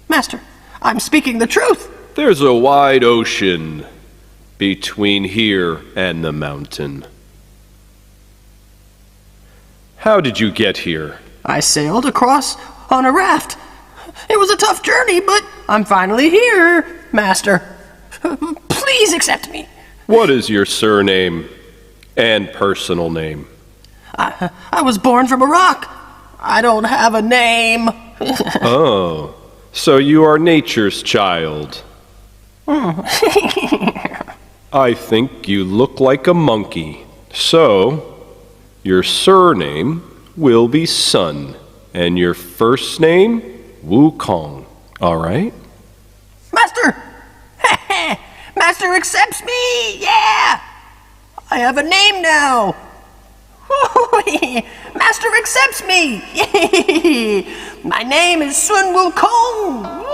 Master, I'm speaking the truth. There's a wide ocean between here and the mountain. How did you get here? I sailed across on a raft. It was a tough journey, but I'm finally here, Master. Please accept me. What is your surname and personal name? I was born from a rock. I don't have a name. Oh, so you are nature's child. I think you look like a monkey. So, your surname will be Sun, and your first name, Wukong. All right? Master! Master accepts me! Yeah! I have a name now! Master accepts me! My name is Sun Wukong!